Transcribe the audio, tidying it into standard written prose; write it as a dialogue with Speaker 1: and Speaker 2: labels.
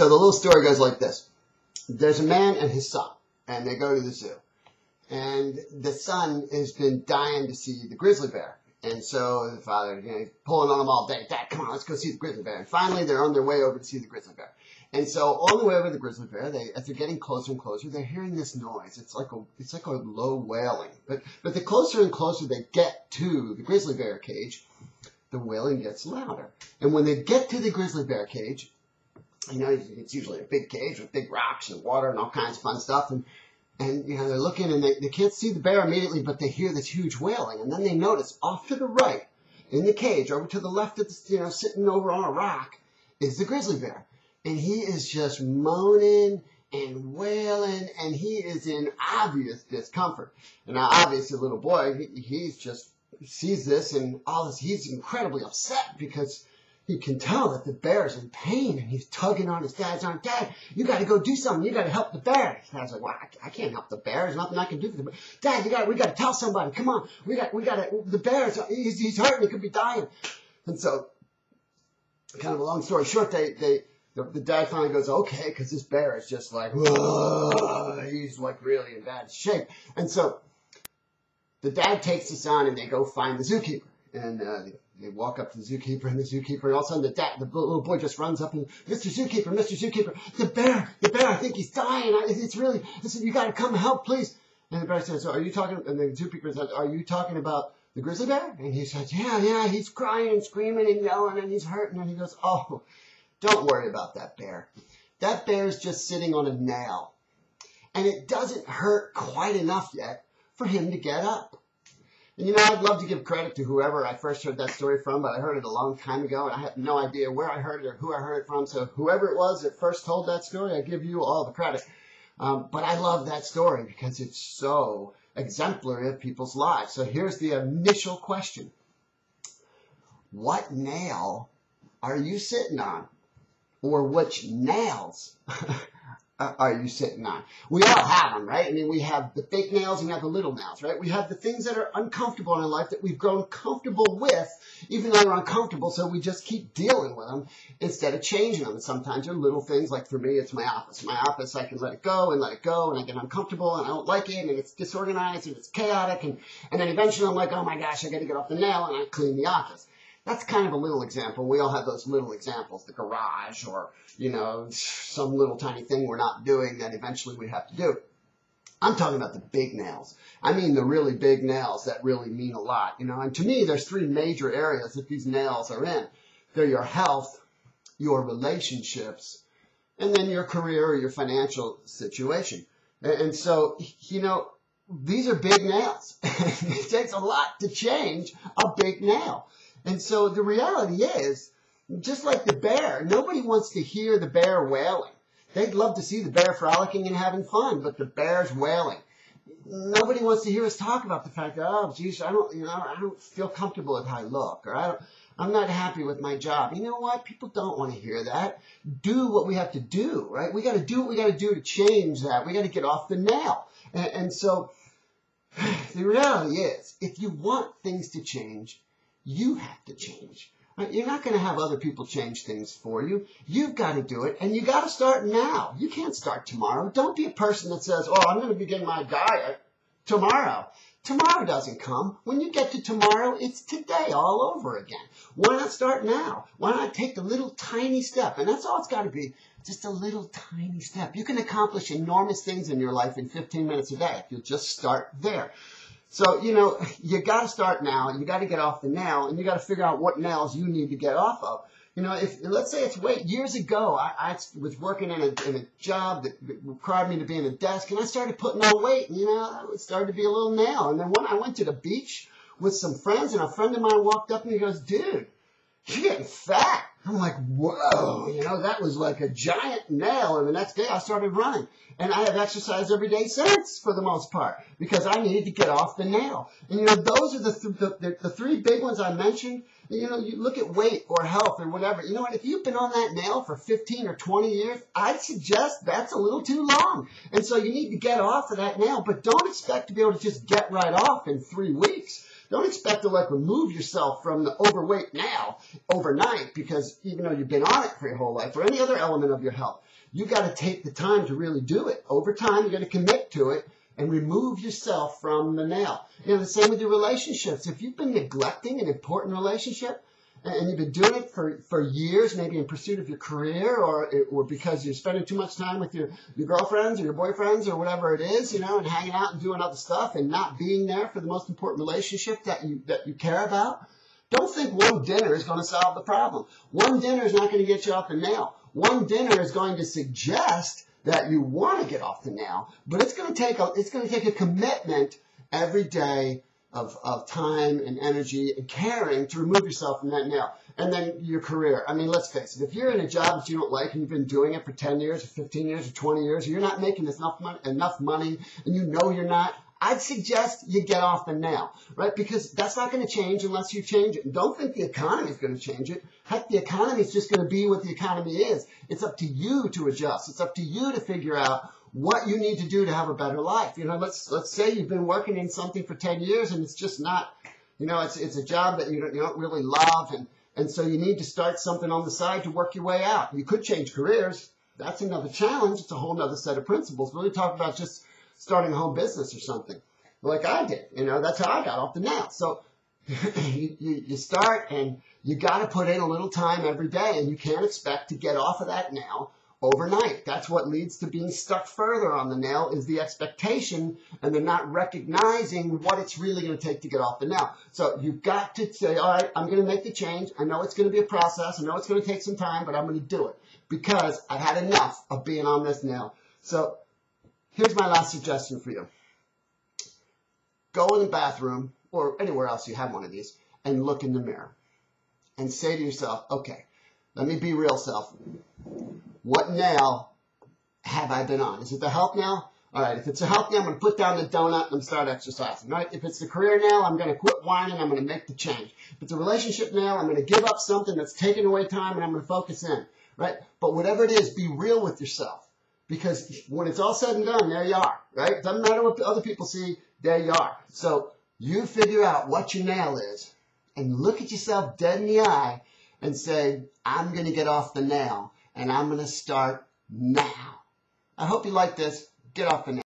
Speaker 1: So the little story goes like this. There's a man and his son, and they go to the zoo. And the son has been dying to see the grizzly bear. And so the father, he's pulling on him all day. Dad, come on, let's go see the grizzly bear. And finally, they're on their way over to see the grizzly bear. And so on the way over to the grizzly bear, as they're getting closer and closer, they're hearing this noise. It's like a low wailing. But the closer and closer they get to the grizzly bear cage, the wailing gets louder. And when they get to the grizzly bear cage, it's usually a big cage with big rocks and water and all kinds of fun stuff. And they're looking and they can't see the bear immediately, but they hear this huge wailing. And then they notice off to the right in the cage, over to the left of the, sitting over on a rock, is the grizzly bear. And he is just moaning and wailing, and he is in obvious discomfort. And now, obviously, the little boy, he's just sees this and all this. He's incredibly upset because he can tell that the bear is in pain, and he's tugging on his dad's arm. Dad, you got to go do something. You got to help the bear. His dad's like, well, I can't help the bear. There's nothing I can do for the bear. Dad, we got to tell somebody. Come on, we got to. The bear, he's hurting. He could be dying. And so, kind of a long story short, the dad finally goes, okay, because this bear is just like, whoa, he's like really in bad shape. And so the dad takes the son and they go find the zookeeper. And they walk up to the zookeeper, and all of a sudden the little boy just runs up and, Mr. Zookeeper, the bear, I think he's dying. Listen, you got to come help, please. And the bear says, and the zookeeper says, are you talking about the grizzly bear? And he says, yeah, he's crying and screaming and yelling and he's hurting. And he goes, oh, don't worry about that bear. That bear's just sitting on a nail. And it doesn't hurt quite enough yet for him to get up. And I'd love to give credit to whoever I first heard that story from, but I heard it a long time ago, and I have no idea where I heard it or who I heard it from. So whoever it was that first told that story, I give you all the credit. But I love that story because it's so exemplary of people's lives. So here's the initial question. What nail are you sitting on? Or which nails are you sitting on? We all have them, right? I mean, we have the big nails and we have the little nails, right? We have the things that are uncomfortable in our life that we've grown comfortable with, even though they're uncomfortable, so we just keep dealing with them instead of changing them. And sometimes they're little things, like for me, it's my office. My office, I can let it go, and I get uncomfortable, and I don't like it, and it's disorganized, and it's chaotic, and then eventually I'm like, oh my gosh, I got to get off the nail, and I clean the office. That's kind of a little example. We all have those little examples, the garage or, some little tiny thing we're not doing that eventually we have to do. I'm talking about the big nails. I mean the really big nails that really mean a lot. And to me, there's three major areas that these nails are in. They're your health, your relationships, and then your career or your financial situation. And so, these are big nails. It takes a lot to change a big nail. And so the reality is, just like the bear, nobody wants to hear the bear wailing. They'd love to see the bear frolicking and having fun, but the bear's wailing. Nobody wants to hear us talk about the fact that, oh, geez, I don't feel comfortable with how I look, or I'm not happy with my job. You know what? People don't want to hear that. Do what we have to do, right? We got to do what we got to do to change that. We got to get off the nail. And so the reality is, if you want things to change, you have to change. You're not going to have other people change things for you. You've got to do it, and you got to start now. You can't start tomorrow. Don't be a person that says, oh, I'm going to begin my diet tomorrow. Tomorrow doesn't come. When you get to tomorrow, it's today all over again. Why not start now? Why not take the little tiny step? And that's all it's got to be, just a little tiny step. You can accomplish enormous things in your life in 15 minutes a day if you'll just start there. So, you got to start now, and you got to get off the nail, and you got to figure out what nails you need to get off of. Let's say it's weight. Years ago, I was working in a job that required me to be in a desk, and I started putting on weight, and, it started to be a little nail. And then when I went to the beach with some friends, and a friend of mine walked up and he goes, dude, you're getting fat. I'm like, whoa, that was like a giant nail. And the next day I started running. And I have exercised every day since, for the most part, because I needed to get off the nail. And, those are the three big ones I mentioned. You look at weight or health or whatever. You know what? If you've been on that nail for 15 or 20 years, I'd suggest that's a little too long. And so you need to get off of that nail. But don't expect to be able to just get right off in 3 weeks. Don't expect to like remove yourself from the overweight now overnight, because even though you've been on it for your whole life, or any other element of your health, you got to take the time to really do it. Over time, you got to commit to it and remove yourself from the nail. You know, the same with your relationships. If you've been neglecting an important relationship, and you've been doing it for years, maybe in pursuit of your career, or because you're spending too much time with your girlfriends or your boyfriends or whatever it is, you know, and hanging out and doing other stuff and not being there for the most important relationship that you care about, don't think one dinner is going to solve the problem. One dinner is not going to get you off the nail. One dinner is going to suggest that you want to get off the nail, but it's going to take a commitment every day of time and energy and caring to remove yourself from that nail. And then your career. I mean, let's face it. If you're in a job that you don't like and you've been doing it for 10 years or 15 years or 20 years, or you're not making enough money and you know you're not, I'd suggest you get off the nail, right? Because that's not going to change unless you change it. And don't think the economy is going to change it. Heck, the economy is just going to be what the economy is. It's up to you to adjust. It's up to you to figure out what you need to do to have a better life. You know, let's say you've been working in something for 10 years and it's just not, you know, it's a job that you don't really love, and so you need to start something on the side to work your way out. You could change careers. That's another challenge. It's a whole other set of principles. Really talk about just starting a home business or something like I did. You know, that's how I got off the nail. So you start, and you got to put in a little time every day, and you can't expect to get off of that nail overnight. That's what leads to being stuck further on the nail, is the expectation, and they're not recognizing what it's really going to take to get off the nail. So you've got to say, all right, I'm going to make the change. I know it's going to be a process. I know it's going to take some time, but I'm going to do it because I've had enough of being on this nail. So here's my last suggestion for you. Go in the bathroom or anywhere else you have one of these and look in the mirror and say to yourself, okay, let me be real self. What nail have I been on? Is it the health nail? All right, if it's a health nail, I'm going to put down the donut and start exercising, right? If it's the career nail, I'm going to quit whining. I'm going to make the change. If it's a relationship nail, I'm going to give up something that's taking away time, and I'm going to focus in, right? But whatever it is, be real with yourself, because when it's all said and done, there you are, right? It doesn't matter what the other people see, there you are. So you figure out what your nail is and look at yourself dead in the eye and say, I'm going to get off the nail. And I'm going to start now. I hope you like this. Get off the nail.